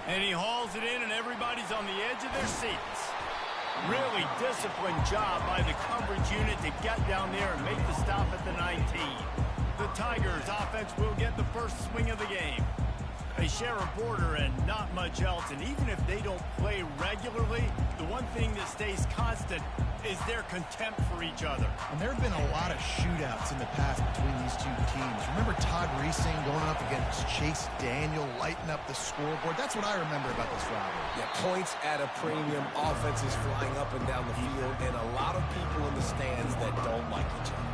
And he hauls it in, and everybody's on the edge of their seats. Really disciplined job by the coverage unit to get down there and make the stop at the 19. The Tigers offense will get the first swing of the game. They share a border and not much else, and even if they don't play regularly, the one thing that stays constant is their contempt for each other. And there have been a lot of shootouts in the past between these two teams. Remember Todd Reesing going up against Chase Daniel, lighting up the scoreboard? That's what I remember about this rivalry. Yeah, points at a premium, offenses flying up and down the field, and a lot of people in the stands that don't like each other.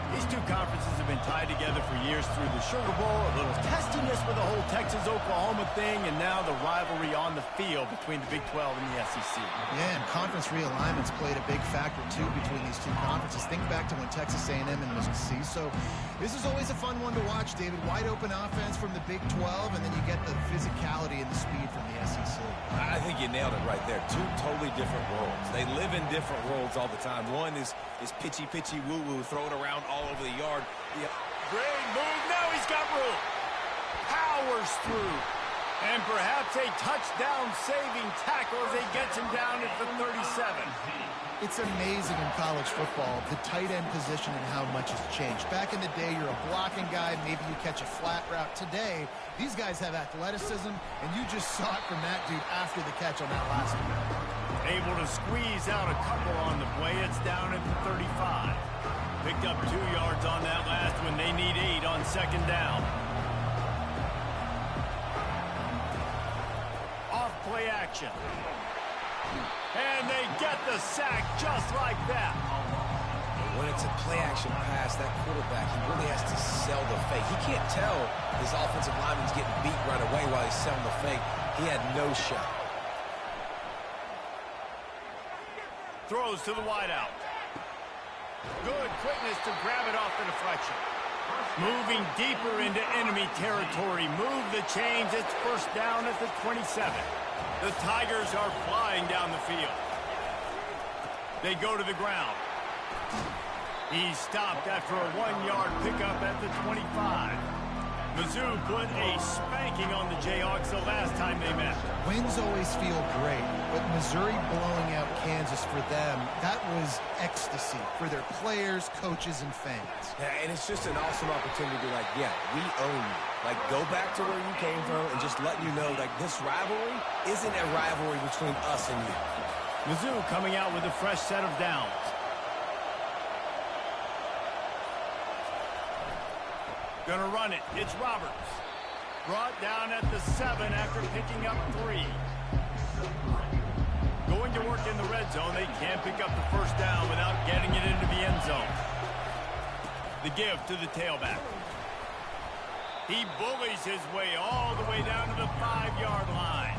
These two conferences have been tied together for years through the Sugar Bowl, a little testiness with the whole Texas-Oklahoma thing, and now the rivalry on the field between the Big 12 and the SEC. Yeah, and conference realignments played a big factor, too, between these two conferences. Think back to when Texas A&M and Mississippi. So this is always a fun one to watch, David. Wide open offense from the Big 12, and then you get the physicality and the speed from the SEC. I think you nailed it right there. Two totally different worlds. They live in different worlds all the time. One is pitchy, woo-woo, throw it around all over the yard. Great move. Now he's got room. Powers through. And perhaps a touchdown-saving tackle as he gets him down at the 37. It's amazing in college football, the tight end position and how much has changed. Back in the day, you're a blocking guy, maybe you catch a flat route. Today, these guys have athleticism, and you just saw it from that dude after the catch on that last one. Able to squeeze out a couple on the play. It's down at the 35. Picked up 2 yards on that last one. They need 8 on second down. Off play action. And they get the sack just like that. When it's a play-action pass, that quarterback, he really has to sell the fake. He can't tell his offensive lineman's getting beat right away while he's selling the fake. He had no shot. Throws to the wideout. Good quickness to grab it off the deflection. Moving deeper into enemy territory. Move the chains. It's first down at the 27. The Tigers are flying down the field. They go to the ground. He's stopped after a 1-yard pickup at the 25. Mizzou put a spanking on the Jayhawks the last time they met. Wins always feel great, but Missouri blowing out Kansas for them, that was ecstasy for their players, coaches, and fans. Yeah, and it's just an awesome opportunity to be like, yeah, we own you. Like, go back to where you came from and just let you know, like, this rivalry isn't a rivalry between us and you. Mizzou coming out with a fresh set of downs. Gonna run it. It's Roberts. Brought down at the 7 after picking up 3. Going to work in the red zone. They can't pick up the first down without getting it into the end zone. The give to the tailback. He bullies his way all the way down to the 5-yard line.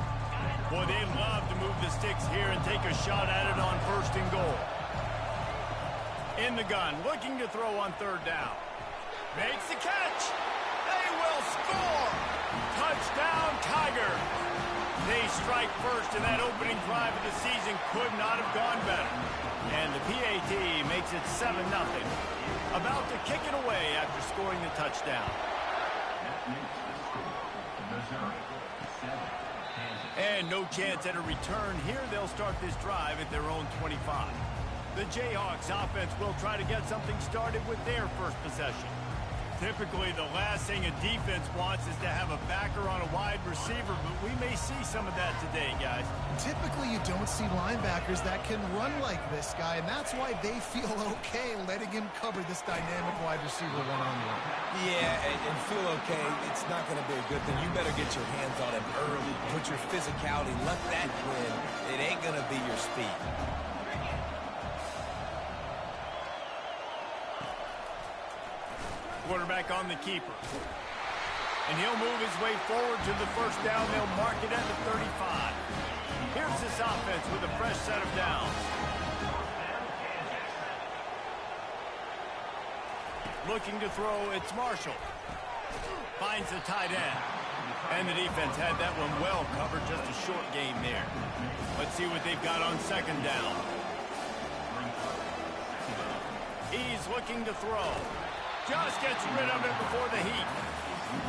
Boy, they love to move the sticks here and take a shot at it on first and goal. In the gun, looking to throw on third down. Makes the catch. They will score. Touchdown, Tiger. They strike first, and that opening drive of the season could not have gone better. And the PAT makes it 7-0. About to kick it away after scoring the touchdown. And no chance at a return. Here they'll start this drive at their own 25. The Jayhawks offense will try to get something started with their first possession. Typically, the last thing a defense wants is to have a backer on a wide receiver, but we may see some of that today, guys. Typically, you don't see linebackers that can run like this guy, and that's why they feel okay letting him cover this dynamic wide receiver one-on-one. Yeah, and feel okay, it's not going to be a good thing. You better get your hands on him early, put your physicality, let that win. It ain't going to be your speed. Quarterback on the keeper. And he'll move his way forward to the first down. They'll mark it at the 35. Here's this offense with a fresh set of downs. Looking to throw, it's Marshall. Finds the tight end. And the defense had that one well covered, just a short game there. Let's see what they've got on second down. He's looking to throw. Just gets rid of it before the heat.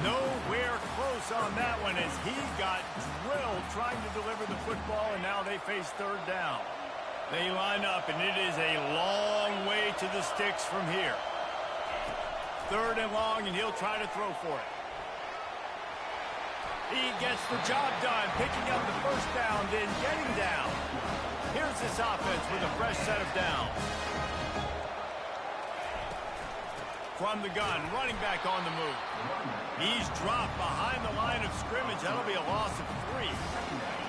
Nowhere close close on that one as he got drilled trying to deliver the football, and now they face third down. They line up, and it is a long way to the sticks from here. Third and long, and he'll try to throw for it. He gets the job done, picking up the first down, then getting down. Here's this offense with a fresh set of downs. From the gun, running back on the move. He's dropped behind the line of scrimmage. That'll be a loss of 3.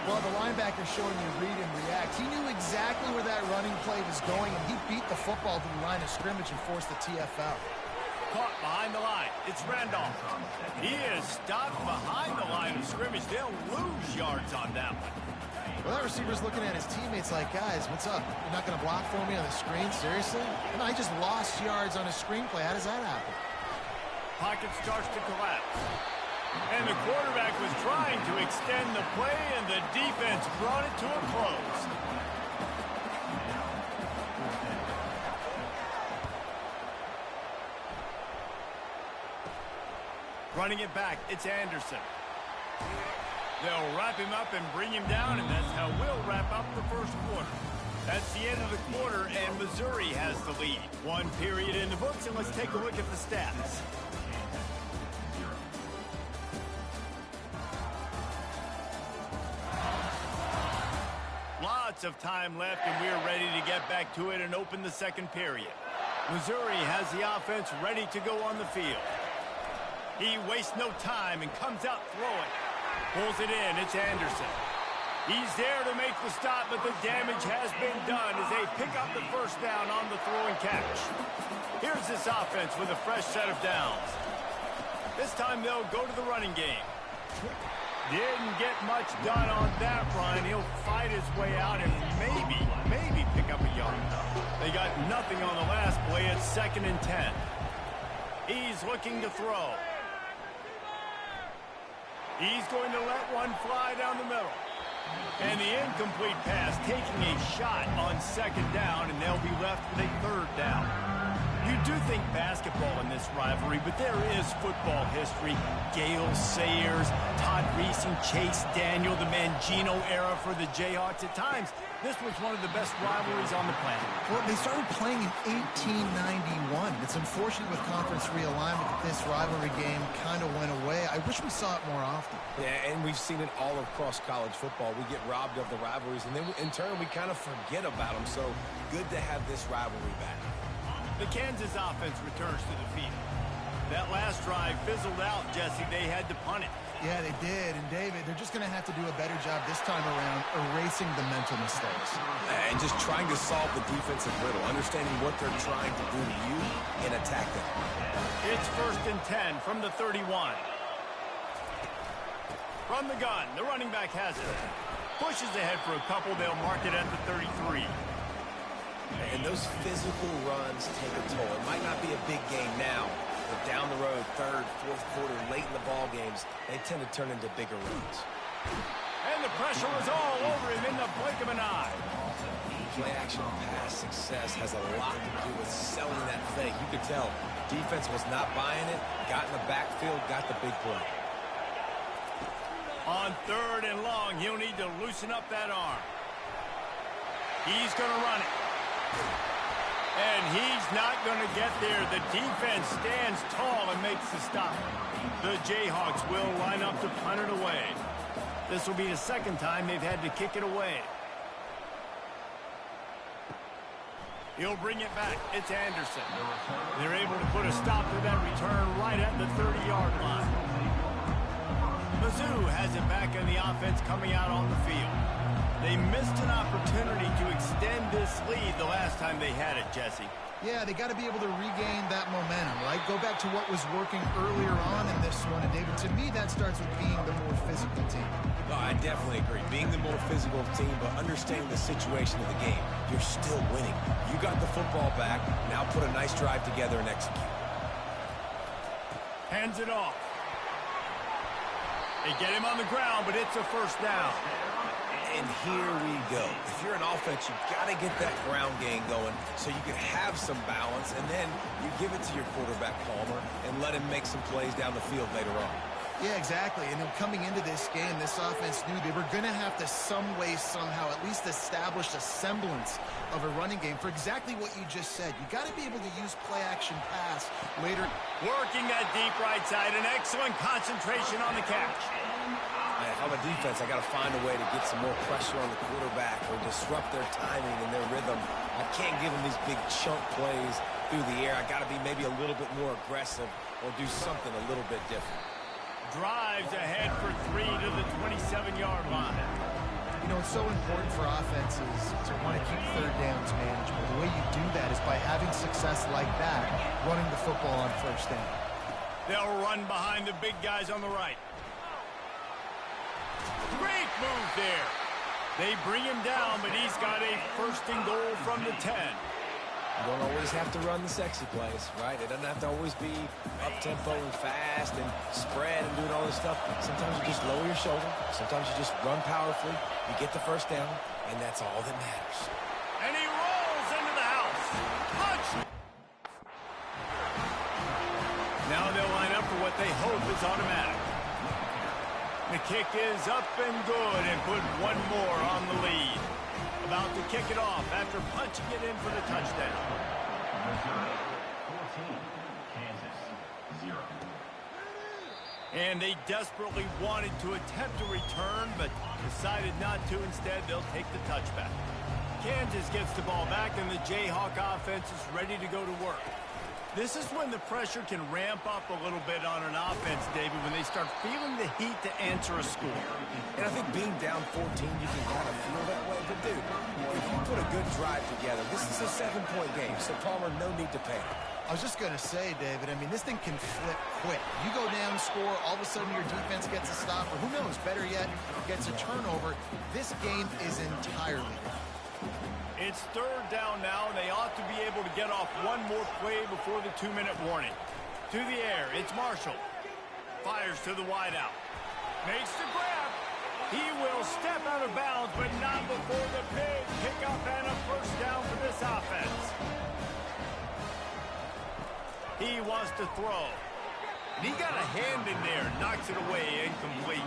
Well, the linebacker's showing you read and react. He knew exactly where that running play was going, and he beat the football to the line of scrimmage and forced the TFL. Caught behind the line. It's Randolph. He is stopped behind the line of scrimmage. They'll lose yards on that one. Well, that receiver's looking at his teammates like, guys, what's up? You're not going to block for me on the screen? Seriously? And I just lost yards on a screenplay. How does that happen? Pocket starts to collapse. And the quarterback was trying to extend the play, and the defense brought it to a close. Running it back, it's Anderson. They'll wrap him up and bring him down, and that's how we'll wrap up the first quarter. That's the end of the quarter, and Missouri has the lead. One period in the books, and let's take a look at the stats. Lots of time left, and we're ready to get back to it and open the second period. Missouri has the offense ready to go on the field. He wastes no time and comes out throwing. Pulls it in. It's Anderson. He's there to make the stop, but the damage has been done as they pick up the first down on the throw and catch. Here's this offense with a fresh set of downs. This time they'll go to the running game. Didn't get much done on that run. He'll fight his way out and maybe pick up a yard. They got nothing on the last play. It's 2nd and 10. He's looking to throw. He's going to let one fly down the middle. And the incomplete pass taking a shot on 2nd down, and they'll be left with a 3rd down. You do think basketball in this rivalry, but there is football history. Gale Sayers, Todd Reese, and Chase Daniel, the Mangino era for the Jayhawks. At times, this was one of the best rivalries on the planet. Well, they started playing in 1891. It's unfortunate with conference realignment that this rivalry game kind of went away. I wish we saw it more often. Yeah, and we've seen it all across college football. We get robbed of the rivalries, and then in turn, we kind of forget about them. So good to have this rivalry back. The Kansas offense returns to the field. That last drive fizzled out, Jesse. They had to punt it. Yeah, they did. And, David, they're just going to have to do a better job this time around erasing the mental mistakes. And just trying to solve the defensive riddle, understanding what they're trying to do to you and attack them. It's 1st and 10 from the 31. From the gun, the running back has it. Pushes ahead for a couple. They'll mark it at the 33. And those physical runs take a toll. It might not be a big game now, but down the road, 3rd, 4th quarter, late in the ball games, they tend to turn into bigger runs. And the pressure was all over him in the blink of an eye. Play-action pass success has a lot to do with selling that fake. You could tell defense was not buying it, got in the backfield, got the big play. On 3rd and long, he'll need to loosen up that arm. He's going to run it. And he's not going to get there. The defense stands tall and makes the stop. The Jayhawks will line up to punt it away. This will be the 2nd time they've had to kick it away. He'll bring it back. It's Anderson. They're able to put a stop to that return right at the 30-yard line. Mizzou has it back in the offense coming out on the field. They missed an opportunity to extend this lead the last time they had it, Jesse. Yeah, they got to be able to regain that momentum, right? Go back to what was working earlier on in this one. And, David, to me, that starts with being the more physical team. No, I definitely agree. Being the more physical team, but understanding the situation of the game. You're still winning. You got the football back. Now put a nice drive together and execute. Hands it off. They get him on the ground, but it's a 1st down. And here we go. If you're an offense, you've got to get that ground game going so you can have some balance, and then you give it to your quarterback, Palmer, and let him make some plays down the field later on. Yeah, exactly. And then coming into this game, this offense knew they were going to have to some way, somehow, at least establish a semblance of a running game for exactly what you just said. You got to be able to use play-action pass later. Working that deep right side, an excellent concentration on the catch. If I'm a defense, I got to find a way to get some more pressure on the quarterback or disrupt their timing and their rhythm. I can't give them these big chunk plays through the air. I got to be maybe a little bit more aggressive or do something a little bit different. Drives ahead for 3 to the 27-yard line. You know, it's so important for offenses to want to keep third downs manageable. The way you do that is by having success like that, running the football on first down. They'll run behind the big guys on the right. Great move there. They bring him down, but he's got a first and goal from the 10. You don't always have to run the sexy plays, right? It doesn't have to always be up-tempo and fast and spread and doing all this stuff. Sometimes you just lower your shoulder. Sometimes you just run powerfully. You get the first down, and that's all that matters. And he rolls into the house. Punch! Now they'll line up for what they hope is automatic. The kick is up and good and put one more on the lead. About to kick it off after punching it in for the touchdown. Missouri 14, Kansas 0. And they desperately wanted to attempt a return, but decided not to. Instead, they'll take the touchback. Kansas gets the ball back, and the Jayhawk offense is ready to go to work. This is when the pressure can ramp up a little bit on an offense, David, when they start feeling the heat to answer a score. And I think being down 14, you can kind of feel that way. But, dude, if you put a good drive together, this is a 7-point game, so Palmer, no need to panic. I was just going to say, David, I mean, this thing can flip quick. You go down, score, all of a sudden your defense gets a stop, or who knows, better yet, gets a turnover. This game is entirely different. It's third down now, and they ought to be able to get off one more play before the 2-minute warning. To the air, it's Marshall. Fires to the wideout. Makes the grab. He will step out of bounds, but not before the big pickup and a first down for this offense. He wants to throw. And he got a hand in there, knocks it away, incomplete.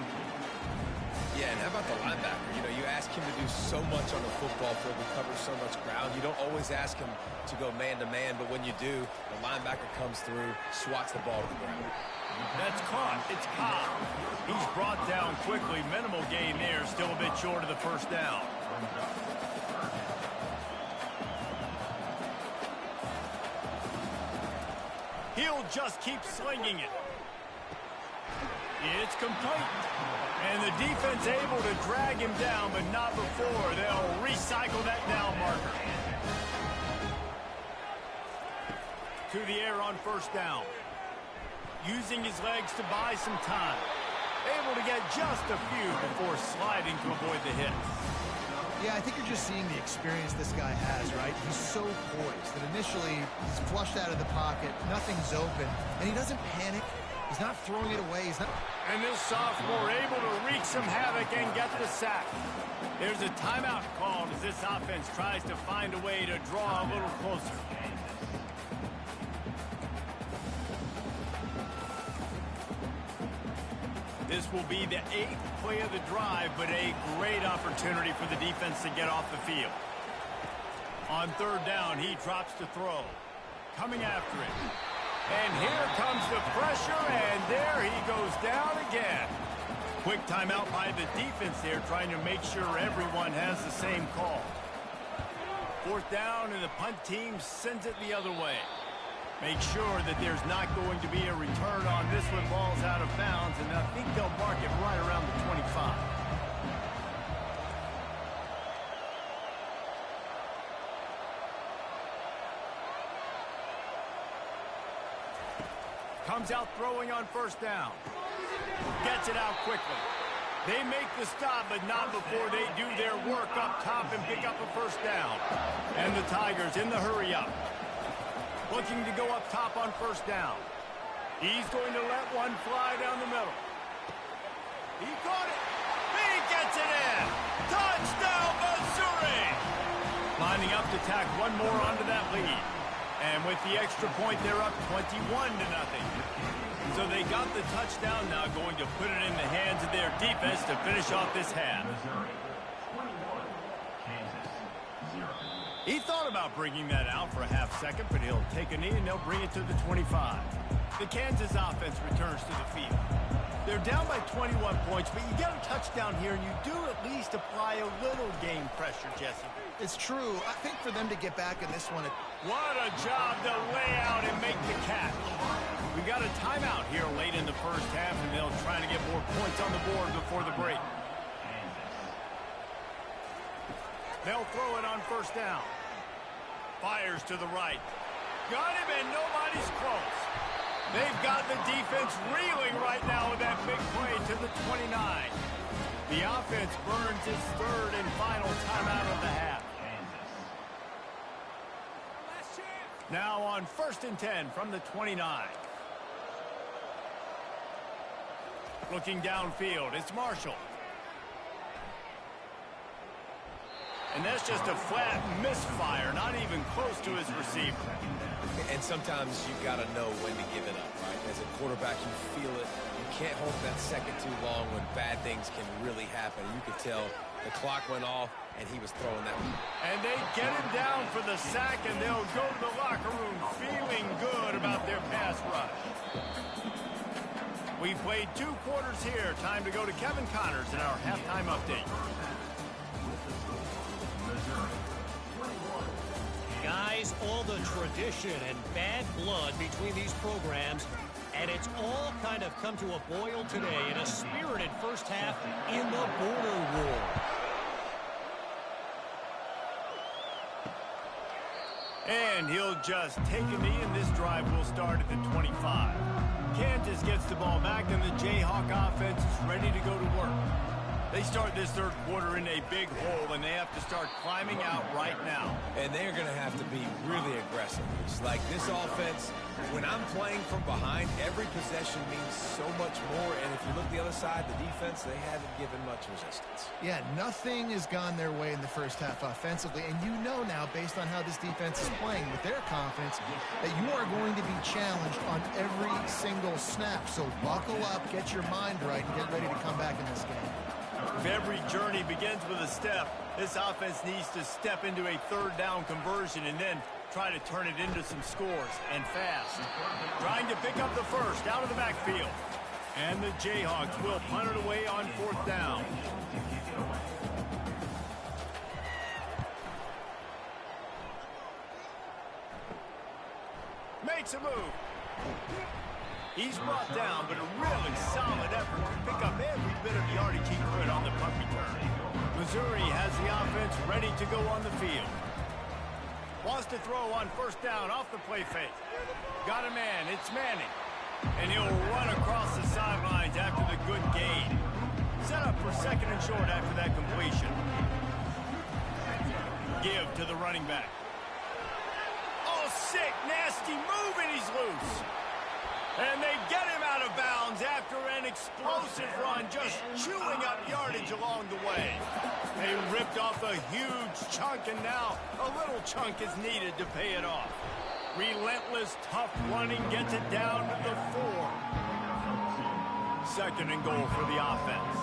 Yeah, and how about the linebacker? You know, you ask him to do so much on the football field, to cover so much ground. You don't always ask him to go man-to-man, but when you do, the linebacker comes through, swats the ball to the ground. That's caught. It's Cobb. He's brought down quickly. Minimal gain there, still a bit short of the first down. He'll just keep slinging it. It's complete. And the defense able to drag him down, but not before. They'll recycle that down marker. To the air on first down. Using his legs to buy some time. Able to get just a few before sliding to avoid the hit. Yeah, I think you're just seeing the experience this guy has, right? He's so poised that initially he's flushed out of the pocket, nothing's open, and he doesn't panic. He's not throwing it away. He's not. And this sophomore able to wreak some havoc and get the sack. There's a timeout called as this offense tries to find a way to draw a little closer. This will be the 8th play of the drive, but a great opportunity for the defense to get off the field. On third down, he drops to throw. Coming after it. And here comes the pressure, and there he goes down again. Quick timeout by the defense there, trying to make sure everyone has the same call. Fourth down, and the punt team sends it the other way. Make sure that there's not going to be a return on this one. Ball's out of bounds, and I think they'll mark it right around the 25. Comes out throwing on first down. Gets it out quickly. They make the stop, but not before they do their work up top and pick up a first down. And the Tigers in the hurry-up. Looking to go up top on first down. He's going to let one fly down the middle. He caught it. He gets it in. Touchdown, Missouri! Lining up to tack one more onto that lead. And with the extra point, they're up 21-0. So they got the touchdown, now going to put it in the hands of their defense to finish off this half. Missouri 21, Kansas 0. He thought about bringing that out for a half second, but he'll take a knee and they'll bring it to the 25. The Kansas offense returns to the field. They're down by 21 points, but you get a touchdown here, and you do at least apply a little game pressure, Jesse. It's true. I think for them to get back in this one... What a job to lay out and make the catch. We got a timeout here late in the first half, and they'll try to get more points on the board before the break. They'll throw it on first down. Fires to the right. Got him, and nobody's close. They've got the defense reeling right now with that big play to the 29. The offense burns its third and final timeout of the half. Now on 1st and 10 from the 29. Looking downfield, it's Marshall. And that's just a flat misfire, not even close to his receiver. And sometimes you got to know when to give it up, right? As a quarterback, you feel it. You can't hold that second too long when bad things can really happen. You could tell the clock went off, and he was throwing that one. And they get him down for the sack, and they'll go to the locker room feeling good about their pass rush. We played 2 quarters here. Time to go to Kevin Connors in our halftime update. Guys, all the tradition and bad blood between these programs, and it's all kind of come to a boil today in a spirited first half in the border war. And he'll just take a knee, and this drive will start at the 25. Kansas gets the ball back, and the Jayhawk offense is ready to go to work. They start this third quarter in a big hole, and they have to start climbing out right now. And they're going to have to be really aggressive. It's like this offense, when I'm playing from behind, every possession means so much more. And if you look the other side, the defense, they haven't given much resistance. Yeah, nothing has gone their way in the first half offensively. And you know now, based on how this defense is playing with their confidence, that you are going to be challenged on every single snap. So buckle up, get your mind right, and get ready to come back in this game. If every journey begins with a step, this offense needs to step into a third down conversion and then try to turn it into some scores, and fast. Trying to pick up the first out of the backfield. And the Jayhawks will punt it away on 4th down. Makes a move. He's brought down, but a really solid effort to pick up every bit of yardage he could on the punt return. Missouri has the offense ready to go on the field. Wants to throw on 1st down off the play fake. Got a man, it's Manning. And he'll run across the sidelines after the good gain. Set up for 2nd and short after that completion. Give to the running back. Oh, sick, nasty move, and he's loose. And they get him out of bounds after an explosive run, just chewing up yardage along the way. They ripped off a huge chunk, and now a little chunk is needed to pay it off. Relentless, tough running gets it down to the 4. 2nd and goal for the offense.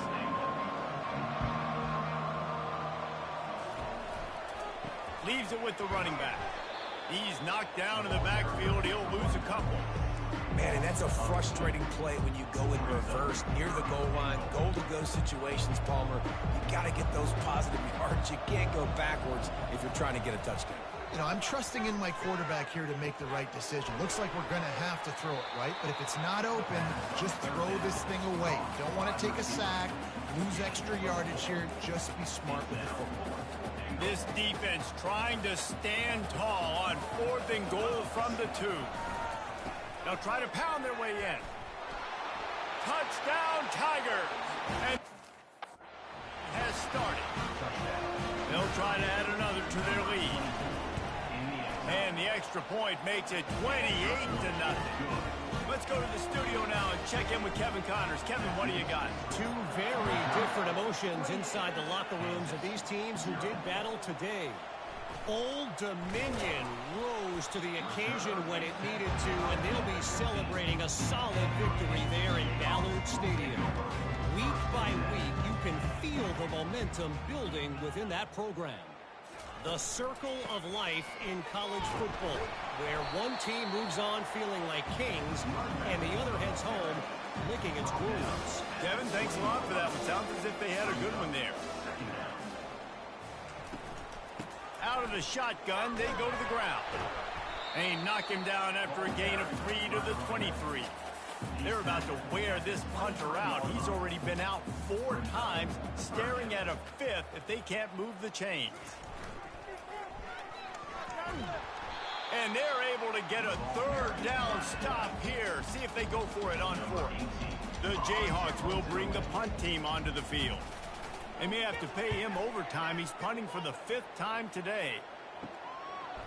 Leaves it with the running back. He's knocked down in the backfield. He'll lose a couple. Man, and that's a frustrating play when you go in reverse near the goal line, goal-to-go situations, Palmer. You got to get those positive yards. You can't go backwards if you're trying to get a touchdown. You know, I'm trusting in my quarterback here to make the right decision. Looks like we're going to have to throw it, right? But if it's not open, just throw this thing away. You don't want to take a sack, lose extra yardage here. Just be smart with the football. This defense trying to stand tall on 4th and goal from the 2. They'll try to pound their way in. Touchdown, Tigers! And has started. They'll try to add another to their lead. And the extra point makes it 28-0. Let's go to the studio now and check in with Kevin Connors. Kevin, what do you got? 2 very different emotions inside the locker rooms of these teams who did battle today. Old Dominion rose to the occasion when it needed to, and they'll be celebrating a solid victory there in Ballard Stadium. Week by week, you can feel the momentum building within that program. The circle of life in college football, where one team moves on feeling like kings, and the other heads home licking its wounds. Kevin, thanks a lot for that one. Sounds as if they had a good one there. Out of the shotgun, they go to the ground. They knock him down after a gain of 3 to the 23. They're about to wear this punter out. He's already been out 4 times, staring at a 5th if they can't move the chains. And they're able to get a 3rd down stop here. See if they go for it on 4th. The Jayhawks will bring the punt team onto the field. They may have to pay him overtime. He's punting for the 5th time today.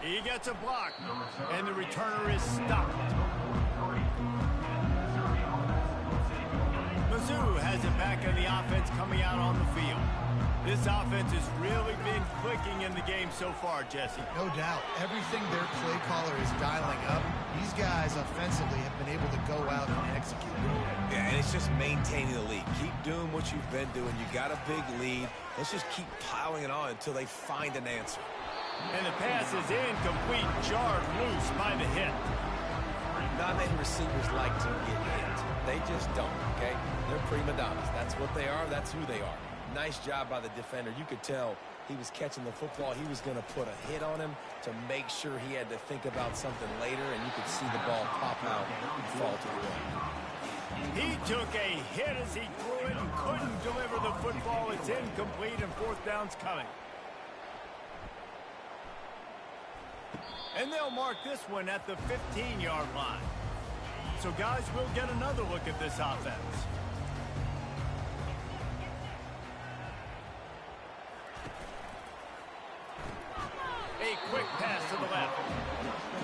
He gets a block, and the returner is stopped. Mizzou has it back in the offense coming out on the field. This offense has really been clicking in the game so far, Jesse. No doubt. Everything their play caller is dialing up, these guys offensively have been able to go out and execute. Yeah, and it's just maintaining the lead. Keep doing what you've been doing. You got a big lead. Let's just keep piling it on until they find an answer. And the pass is incomplete, jarred loose by the hit. Not many receivers like to get hit. They just don't, okay? They're prima donnas. That's what they are. That's who they are. Nice job by the defender. You could tell he was catching the football. He was going to put a hit on him to make sure he had to think about something later, and you could see the ball pop out and fall to the ground. He took a hit as he threw it and couldn't deliver the football. It's incomplete, and 4th down's coming. And they'll mark this one at the 15-yard line. So, guys, we'll get another look at this offense. A quick pass to the left.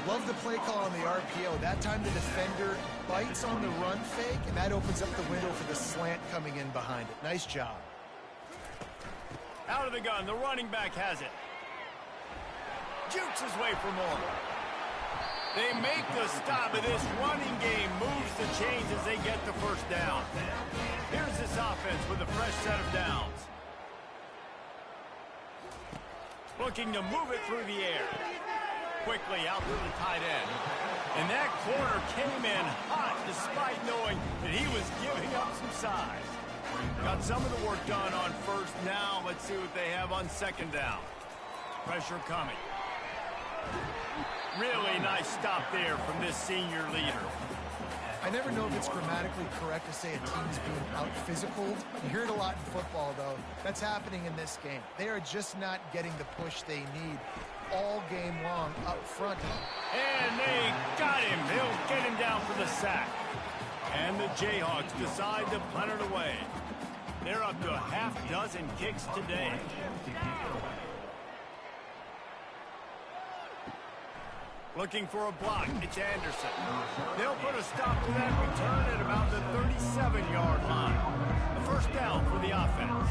Love the play call on the RPO. That time the defender bites on the run fake, and that opens up the window for the slant coming in behind it. Nice job. Out of the gun, the running back has it. Jukes his way for more. They make the stop, and this running game moves the chains as they get the 1st down. Here's this offense with a fresh set of downs. Looking to move it through the air. Quickly out to the tight end. And that corner came in hot despite knowing that he was giving up some size. Got some of the work done on 1st. Now let's see what they have on 2nd down. Pressure coming. Really nice stop there from this senior leader. I never know if it's grammatically correct to say a team's being out-physicaled. You hear it a lot in football, though. That's happening in this game. They are just not getting the push they need all game long up front. And they got him. They'll get him down for the sack. And the Jayhawks decide to punt it away. They're up to a half-dozen kicks today. Looking for a block. It's Anderson. They'll put a stop to that return at about the 37-yard line. The 1st down for the offense.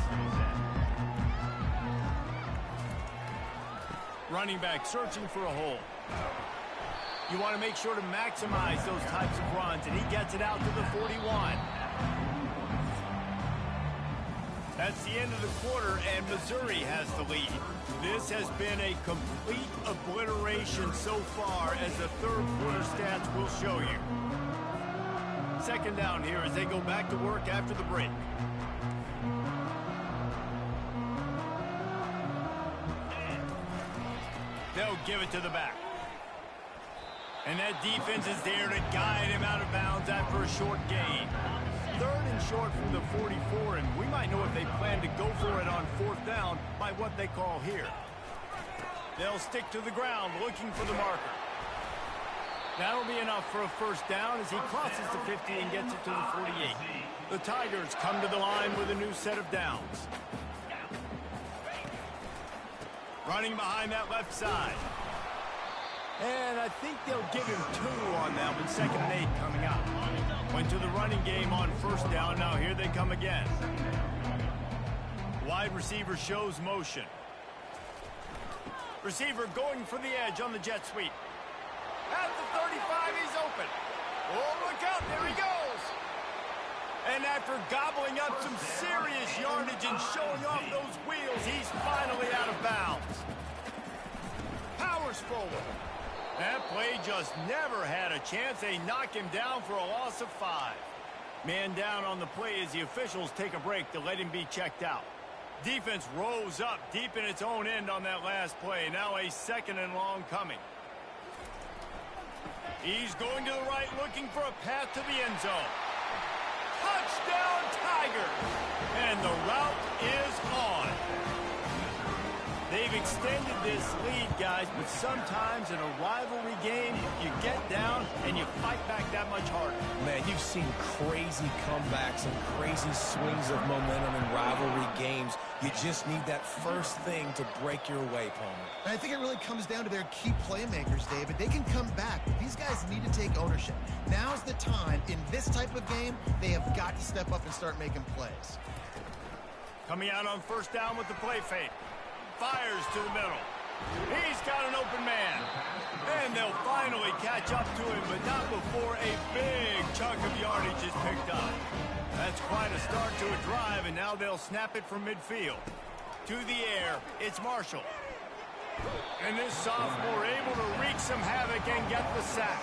Running back searching for a hole. You want to make sure to maximize those types of runs, and he gets it out to the 41. That's the end of the quarter, and Missouri has the lead. This has been a complete obliteration so far, as the 3rd quarter stats will show you. 2nd down here as they go back to work after the break. They'll give it to the back. And that defense is there to guide him out of bounds after a short gain. 3rd and short from the 44, and we might know if they plan to go for it on 4th down by what they call here. They'll stick to the ground looking for the marker. That'll be enough for a 1st down as he crosses the 50 and gets it to the 48. The Tigers come to the line with a new set of downs. Running behind that left side. And I think they'll give him 2 on that one. 2nd and 8 coming up. Went to the running game on 1st down. Now here they come again. Wide receiver shows motion. Receiver going for the edge on the jet sweep. At the 35, he's open. Oh, look out, there he goes. And after gobbling up some serious yardage and showing off those wheels, he's finally out of bounds. Powers forward. That play just never had a chance. They knock him down for a loss of 5. Man down on the play as the officials take a break to let him be checked out. Defense rose up deep in its own end on that last play. Now a 2nd and long coming. He's going to the right, looking for a path to the end zone. Touchdown, Tiger! And the route is on. They've extended this lead, guys, but sometimes in a rivalry game, you get down and you fight back that much harder. Man, you've seen crazy comebacks and crazy swings of momentum in rivalry games. You just need that first thing to break your way, Palmer. And I think it really comes down to their key playmakers, David. They can come back, but these guys need to take ownership. Now's the time. In this type of game, they have got to step up and start making plays. Coming out on 1st down with the play fake. Fires to the middle. He's got an open man. And they'll finally catch up to him, but not before a big chunk of yardage is picked up. That's quite a start to a drive, and now they'll snap it from midfield. To the air, it's Marshall. And this sophomore able to wreak some havoc and get the sack.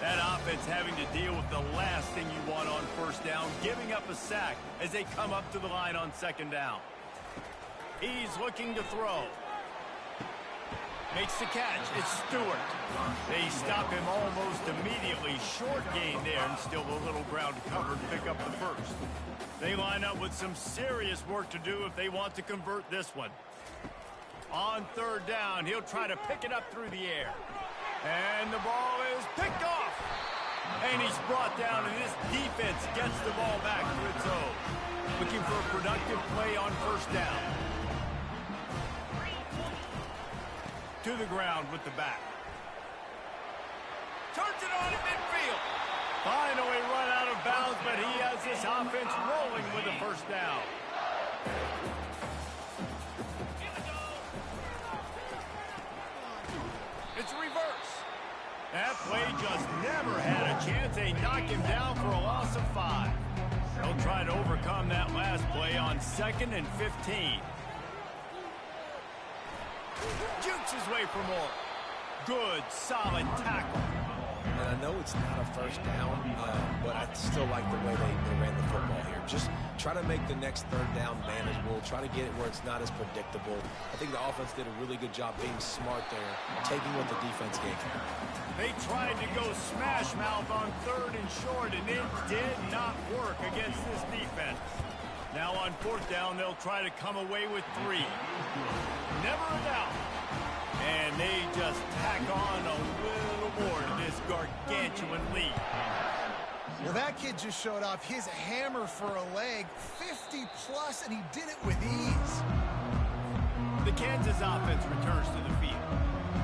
That offense having to deal with the last thing you want on 1st down, giving up a sack as they come up to the line on 2nd down. He's looking to throw. Makes the catch. It's Stewart. They stop him almost immediately. Short gain there, and still a little ground covered to pick up the 1st. They line up with some serious work to do if they want to convert this one. On 3rd down, he'll try to pick it up through the air. And the ball is picked off. And he's brought down, and this defense gets the ball back to its own. Looking for a productive play on 1st down. To the ground with the back. Turns it on in midfield. Finally run out of bounds, but he has this offense rolling with a 1st down. It's reverse. That play just never had a chance. They knock him down for a loss of 5. They'll try to overcome that last play on 2nd and 15. Jukes his way for more. Good, solid tackle. And I know it's not a 1st down, but I still like the way they ran the football here. Just try to make the next 3rd down manageable. Try to get it where it's not as predictable. I think the offense did a really good job being smart there, taking what the defense gave them. They tried to go smash mouth on 3rd and short, and it did not work against this defense. Now on 4th down, they'll try to come away with 3. Never a doubt. And they just tack on a little more to this gargantuan lead. Well, that kid just showed off his hammer for a leg, 50-plus, and he did it with ease. The Kansas offense returns to the field.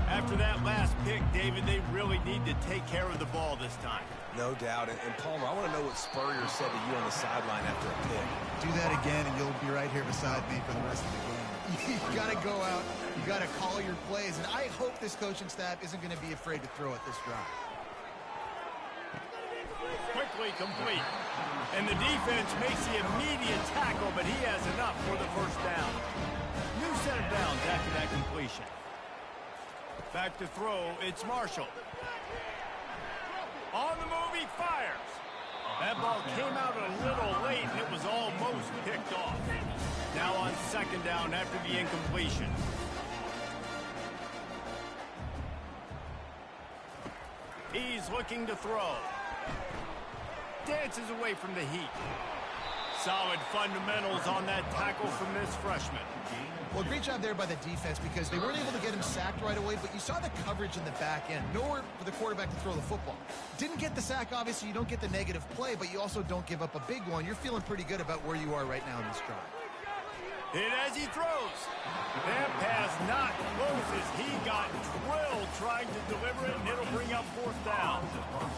After that last pick, David, they really need to take care of the ball this time. No doubt. And Palmer, I want to know what Spurrier said to you on the sideline after a pick. Do that again, and you'll be right here beside me for the rest of the game. You got to go out. You got to call your plays. And I hope this coaching staff isn't going to be afraid to throw it this drive. Quickly complete. And the defense makes the immediate tackle, but he has enough for the 1st down. New set of downs after that completion. Back to throw, it's Marshall. On the move, he fires. That ball came out a little late, and it was almost picked off. Now on 2nd down after the incompletion. He's looking to throw. Dances away from the heat. Solid fundamentals on that tackle from this freshman. Well, great job there by the defense because they weren't able to get him sacked right away, but you saw the coverage in the back end. Nowhere for the quarterback to throw the football. Didn't get the sack, obviously. You don't get the negative play, but you also don't give up a big one. You're feeling pretty good about where you are right now in this drive. Hit as he throws. That pass not close as he got drilled trying to deliver it, and it'll bring up 4th down.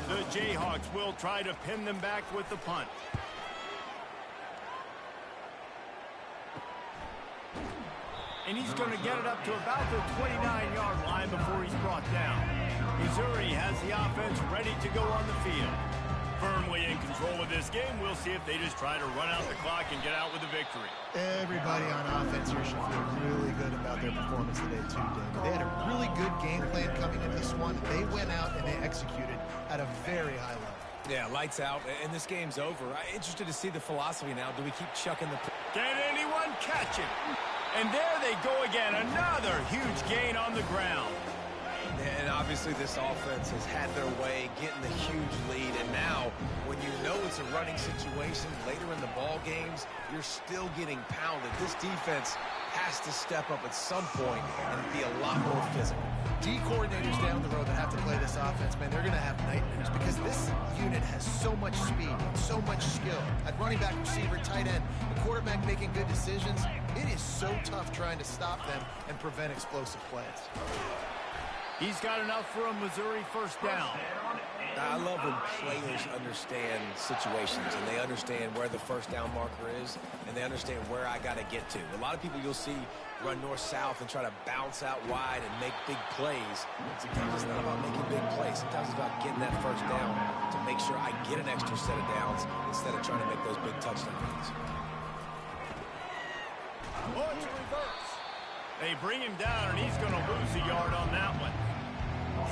The Jayhawks will try to pin them back with the punt. And he's going to get it up to about the 29-yard line before he's brought down. Missouri has the offense ready to go on the field. Firmly in control of this game. We'll see if they just try to run out the clock and get out with a victory. Everybody on offense here should feel really good about their performance today, too, David. They had a really good game plan coming into this one. They went out and they executed at a very high level. Yeah, lights out, and this game's over. I'm interested to see the philosophy now. Do we keep chucking the... Can anyone catch it? And there they go again. Another huge gain on the ground. And obviously this offense has had their way, getting the huge lead. And now, when you know it's a running situation later in the ball games, you're still getting pounded. This defense has to step up at some point and be a lot more physical. D coordinators down the road that have to play this offense, man, they're going to have nightmares because this unit has so much speed and so much skill. At running back, receiver, tight end, the quarterback making good decisions, it is so tough trying to stop them and prevent explosive plays. He's got enough for a Missouri first down. I love when players understand situations and they understand where the first down marker is and they understand where I got to get to. A lot of people you'll see run north-south and try to bounce out wide and make big plays. Sometimes it's not about making big plays. Sometimes it's about getting that first down to make sure I get an extra set of downs instead of trying to make those big touchdowns. Oh, it's a reverse. They bring him down, and he's going to lose a yard on that one.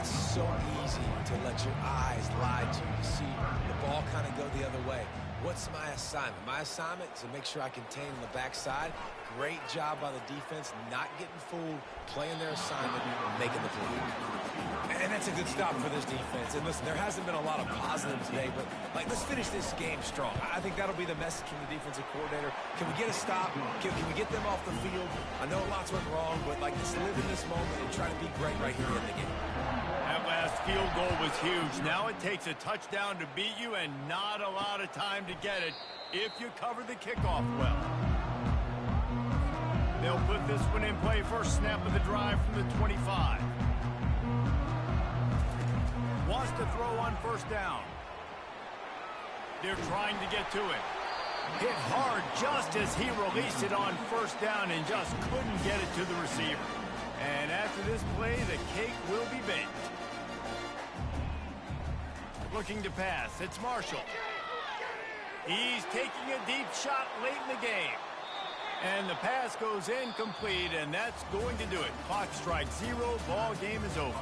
It's so easy to let your eyes lie to you. You see the ball kind of go the other way. What's my assignment? My assignment is to make sure I contain on the backside. Great job by the defense, not getting fooled, playing their assignment, making the play. And that's a good stop for this defense. And listen, there hasn't been a lot of positives today, but let's finish this game strong. I think that'll be the message from the defensive coordinator. Can we get a stop? Can we get them off the field? I know lots went wrong, but just live in this moment and try to be great right here in the game. That last field goal was huge. Now it takes a touchdown to beat you and not a lot of time to get it if you cover the kickoff well. They'll put this one in play first snap of the drive from the 25. Wants to throw on first down. They're trying to get to it. Hit hard just as he released it on first down and just couldn't get it to the receiver. And after this play, the cake will be baked. Looking to pass. It's Marshall. He's taking a deep shot late in the game. And the pass goes incomplete, and that's going to do it. Clock strikes 0. Ball game is over.